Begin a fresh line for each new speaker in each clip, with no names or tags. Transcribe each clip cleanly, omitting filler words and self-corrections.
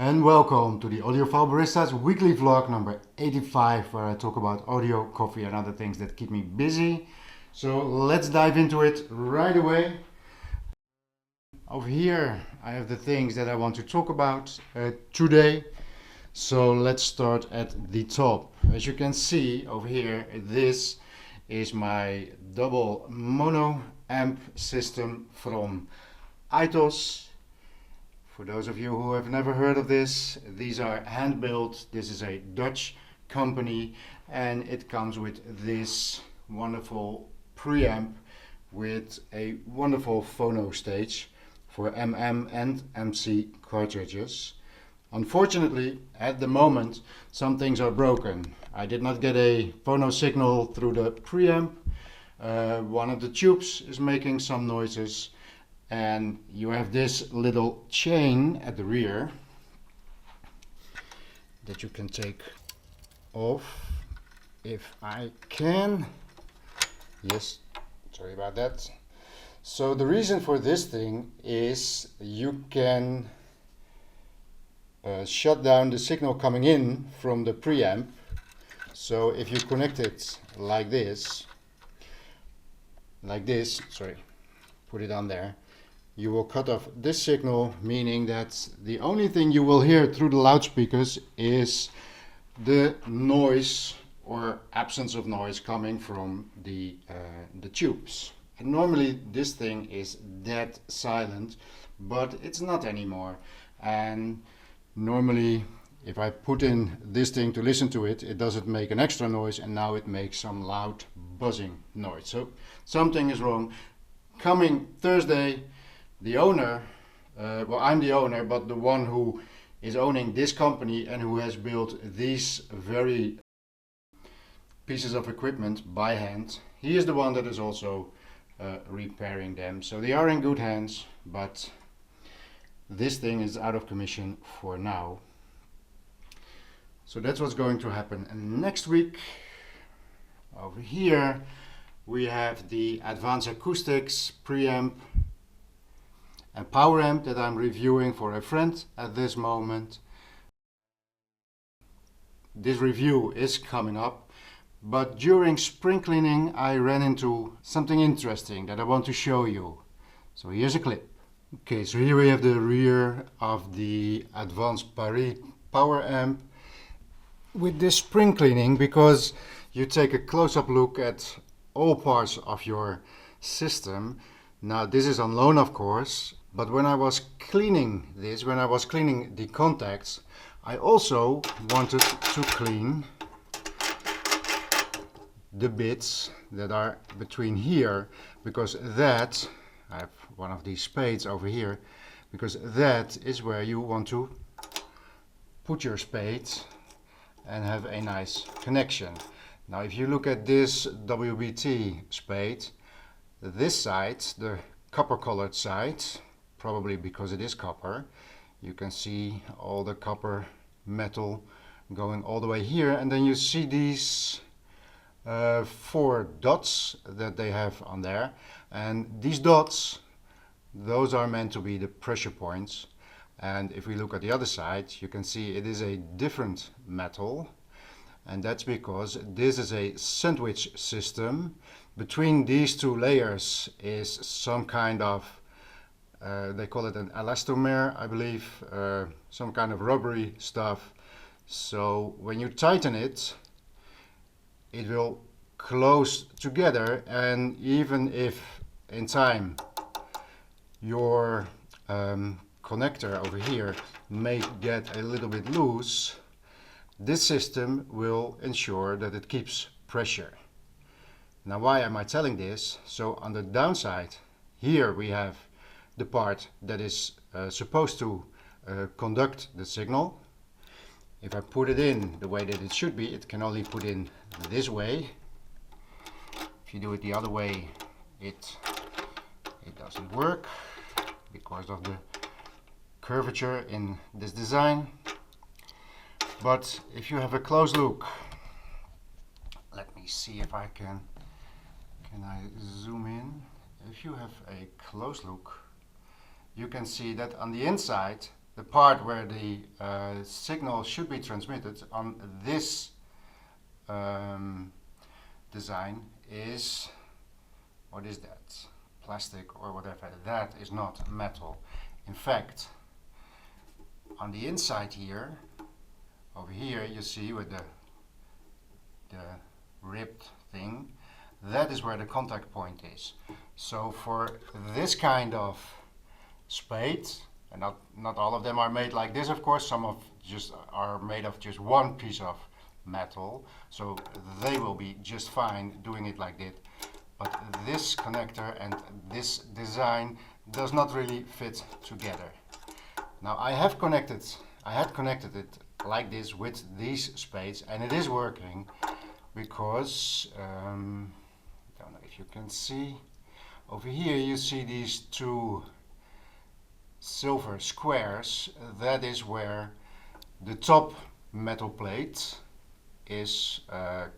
And welcome to the Audiophile Barista's weekly vlog number 85, where I talk about audio, coffee and other things that keep me busy. So let's dive into it right away. Over here I have the things that I want to talk about today. So let's start at the top. As you can see over here, this is my double mono amp system from AITOS. For those of you who have never heard of this, these are hand built. This is a Dutch company and it comes with this wonderful preamp with a wonderful phono stage for MM and MC cartridges. Unfortunately, at the moment, some things are broken. I did not get a phono signal through the preamp. One of the tubes is making some noises. And you have this little chain at the rear that you can take off if I can. Yes, sorry about that. So the reason for this thing is you can shut down the signal coming in from the preamp. So if you connect it like this, sorry, put it on there, you will cut off this signal, meaning that the only thing you will hear through the loudspeakers is the noise or absence of noise coming from the tubes. And normally this thing is dead silent, but it's not anymore. And normally if I put in this thing to listen to it, it doesn't make an extra noise, and now it makes some loud buzzing noise. So something is wrong. Coming Thursday, the owner, well, I'm the owner, but the one who is owning this company and who has built these very pieces of equipment by hand, he is the one that is also repairing them. So they are in good hands, but this thing is out of commission for now. So that's what's going to happen. And next week, over here, we have the Advanced Acoustics preamp and power amp that I'm reviewing for a friend at this moment. This review is coming up, but during spring cleaning I ran into something interesting that I want to show you. So here's a clip. Okay, so here we have the rear of the Advanced power amp with this spring cleaning, because you take a close-up look at all parts of your system. Now this is on loan, of course, but when I was cleaning this, when I was cleaning the contacts, I also wanted to clean the bits that are between here, because that, I have one of these spades over here, because that is where you want to put your spade and have a nice connection. Now if you look at this WBT spade, this side, the copper colored side, probably because it is copper, you can see all the copper metal going all the way here, and then you see these 4 dots that they have on there, and these dots, those are meant to be the pressure points. And if we look at the other side, you can see it is a different metal, and that's because this is a sandwich system. Between these two layers is some kind of they call it an elastomer, I believe, some kind of rubbery stuff. So when you tighten it, it will close together, and even if in time your connector over here may get a little bit loose, this system will ensure that it keeps pressure. Now why am I telling this? So on the downside, here we have the part that is supposed to conduct the signal. If I put it in the way that it should be, it can only put in this way. If you do it the other way, it doesn't work because of the curvature in this design. But if you have a close look, let me see if I can I zoom in? If you have a close look, you can see that on the inside the part where the signal should be transmitted on this design is, what is that? Plastic or whatever. That is not metal. In fact, on the inside here, over here, you see with the ribbed thing, that is where the contact point is. So for this kind of spade, and not all of them are made like this, of course, some of just are made of just one piece of metal, so they will be just fine doing it like that. But this connector and this design does not really fit together. Now I had connected it like this with these spades, and it is working because I don't know if you can see over here, you see these two silver squares. That is where the top metal plate is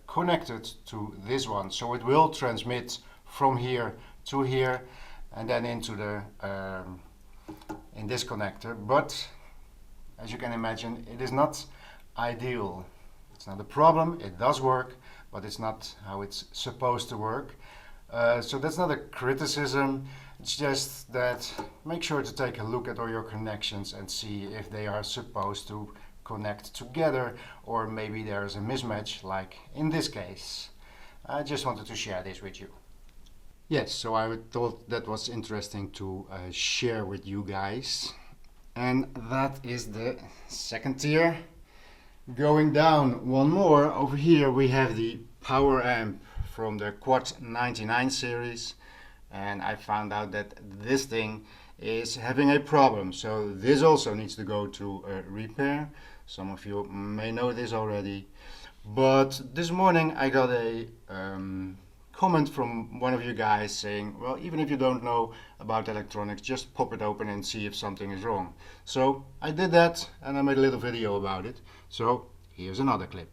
connected to this one, so it will transmit from here to here and then into the in this connector. But as you can imagine, it is not ideal. It's not a problem, it does work, but it's not how it's supposed to work. So that's not a criticism, it's just that make sure to take a look at all your connections and see if they are supposed to connect together, or maybe there's a mismatch like in this case. I just wanted to share this with you. Yes, so I thought that was interesting to share with you guys. And that is the second tier. Going down one more, over here we have the power amp from the Quad 99 series, and I found out that this thing is having a problem, so this also needs to go to repair. Some of you may know this already, but this morning I got a comment from one of you guys saying, well, even if you don't know about electronics, just pop it open and see if something is wrong. So I did that and I made a little video about it. So here's another clip.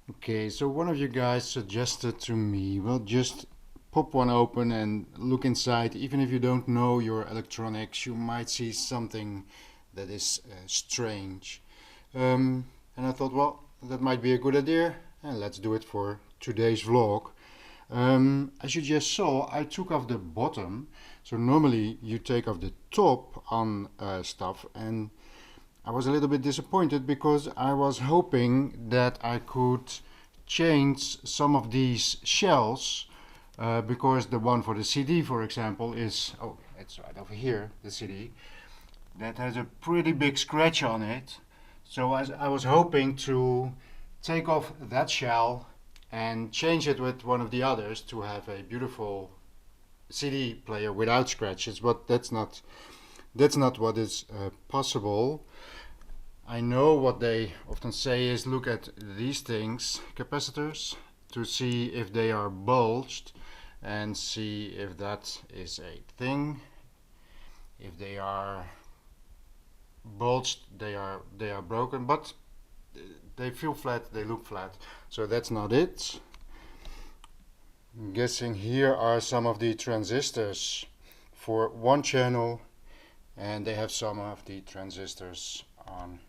Okay, so one of you guys suggested to me, well, just pop one open and look inside. Even if you don't know your electronics, you might see something that is strange. And I thought, well, that might be a good idea, and let's do it for today's vlog. As you just saw, I took off the bottom. So normally you take off the top on stuff, and I was a little bit disappointed because I was hoping that I could change some of these shells, because the one for the CD, for example, is, oh, it's right over here, the CD, that has a pretty big scratch on it. So I was hoping to take off that shell and change it with one of the others to have a beautiful CD player without scratches, but that's not what is possible. I know what they often say is look at these things, capacitors, to see if they are bulged and see if that is a thing. If they are bulged, they are broken, but they feel flat, they look flat, so that's not it. I'm guessing here are some of the transistors for one channel, and they have some of the transistors on,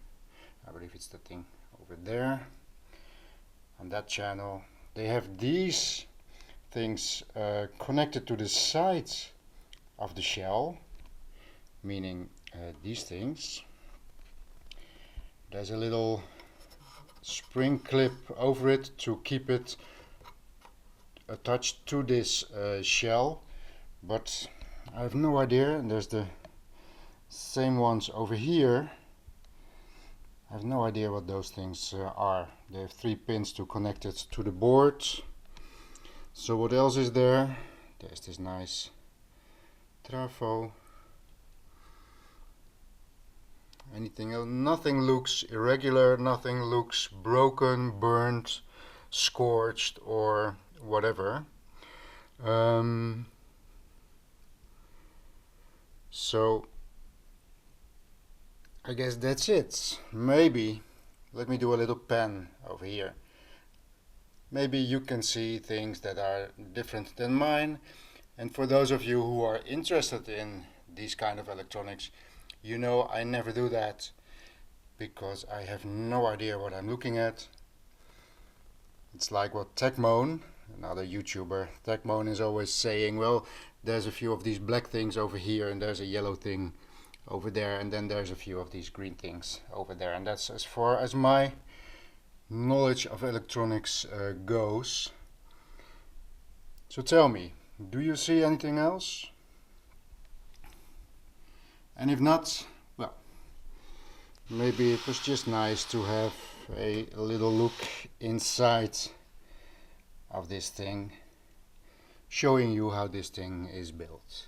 I believe it's the thing over there, on that channel. They have these things connected to the sides of the shell, meaning these things. There's a little spring clip over it to keep it attached to this shell, but I have no idea. And there's the same ones over here. I have no idea what those things are. They have 3 pins to connect it to the board. So what else is there? There's this nice trafo. Anything else? Nothing looks irregular, nothing looks broken, burnt, scorched or whatever. So I guess that's it. Maybe, let me do a little pan over here. Maybe you can see things that are different than mine. And for those of you who are interested in these kind of electronics, you know I never do that because I have no idea what I'm looking at. It's like what Techmoan, another YouTuber, Techmoan is always saying, well, there's a few of these black things over here and there's a yellow thing over there and then there's a few of these green things over there, and that's as far as my knowledge of electronics goes. So tell me, do you see anything else? And if not, well, maybe it was just nice to have a little look inside of this thing, showing you how this thing is built.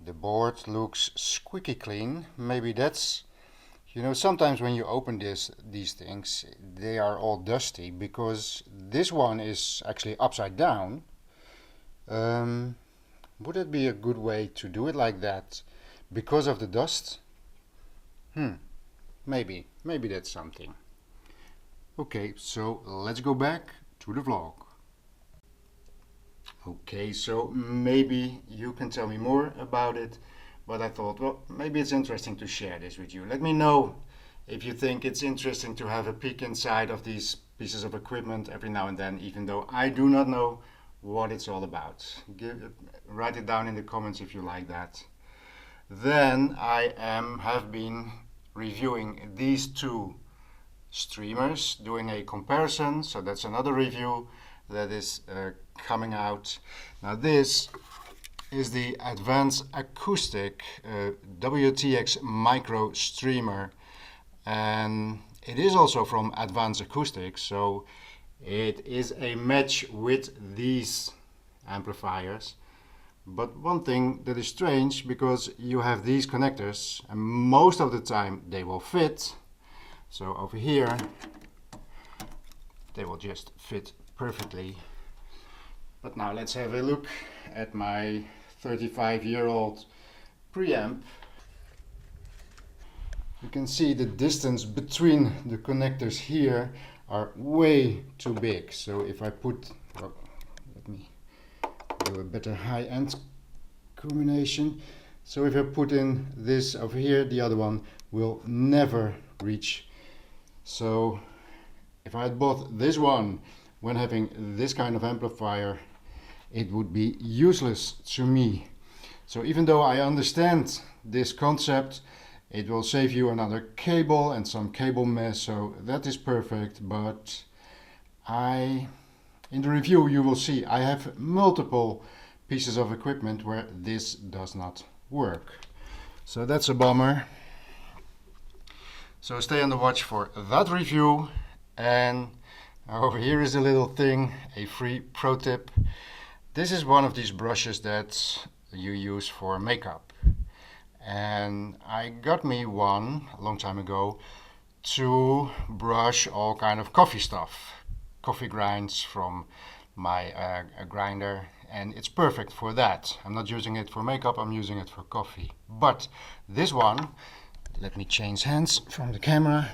The board looks squeaky clean. Maybe that's, you know, sometimes when you open these things, they are all dusty because this one is actually upside down. Would it be a good way to do it like that because of the dust? Maybe that's something. Okay, so let's go back to the vlog. Okay, so maybe you can tell me more about it, but I thought, well, maybe it's interesting to share this with you. Let me know if you think it's interesting to have a peek inside of these pieces of equipment every now and then, even though I do not know what it's all about. Write it down in the comments if you like that. Then I have been reviewing these 2 streamers, doing a comparison, so that's another review that is coming out. Now this is the Advanced Acoustic WTX Micro Streamer, and it is also from Advanced Acoustics, so it is a match with these amplifiers. But one thing that is strange, because you have these connectors and most of the time they will fit. So over here they will just fit perfectly. But now let's have a look at my 35-year-old preamp. You can see the distance between the connectors here are way too big. So if I put, well, let me do a better high-end combination. So if I put in this over here, the other one will never reach. So if I had bought this one when having this kind of amplifier, it would be useless to me. So even though I understand this concept, it will save you another cable and some cable mess, so that is perfect. But in the review you will see I have multiple pieces of equipment where this does not work. So that's a bummer. So stay on the watch for that review. And over here is a little thing, a free pro tip. This is one of these brushes that you use for makeup. And I got me one a long time ago to brush all kind of coffee stuff. Coffee grinds from my grinder, and it's perfect for that. I'm not using it for makeup, I'm using it for coffee. But this one, let me change hands from the camera.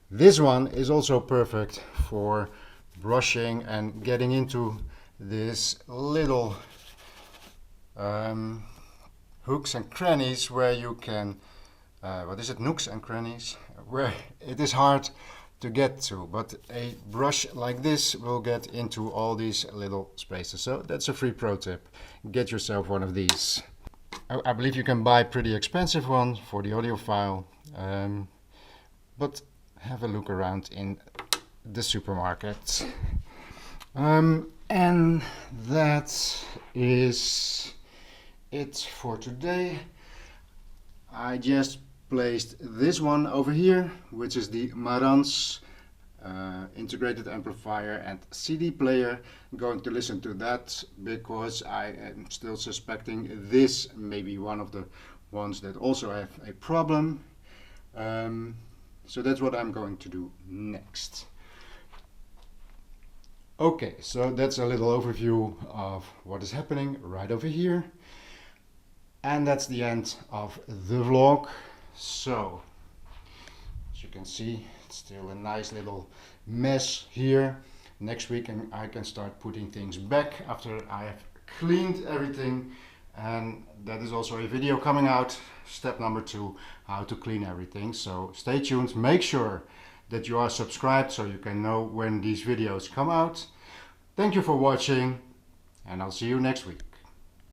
This one is also perfect for brushing and getting into this little hooks and crannies where you can, nooks and crannies, where it is hard to get to, but a brush like this will get into all these little spaces. So that's a free pro tip. Get yourself one of these. I believe you can buy pretty expensive ones for the audiophile, but have a look around in the supermarket. And that is it for today. I just placed this one over here, which is the Marantz integrated amplifier and CD player. I'm going to listen to that because I am still suspecting this may be one of the ones that also have a problem. So that's what I'm going to do next. Okay, so that's a little overview of what is happening right over here. And that's the end of the vlog. So, as you can see, it's still a nice little mess here. Next week I can start putting things back after I have cleaned everything. And that is also a video coming out, step number 2, how to clean everything. So stay tuned, make sure that you are subscribed so you can know when these videos come out. Thank you for watching, and I'll see you next week.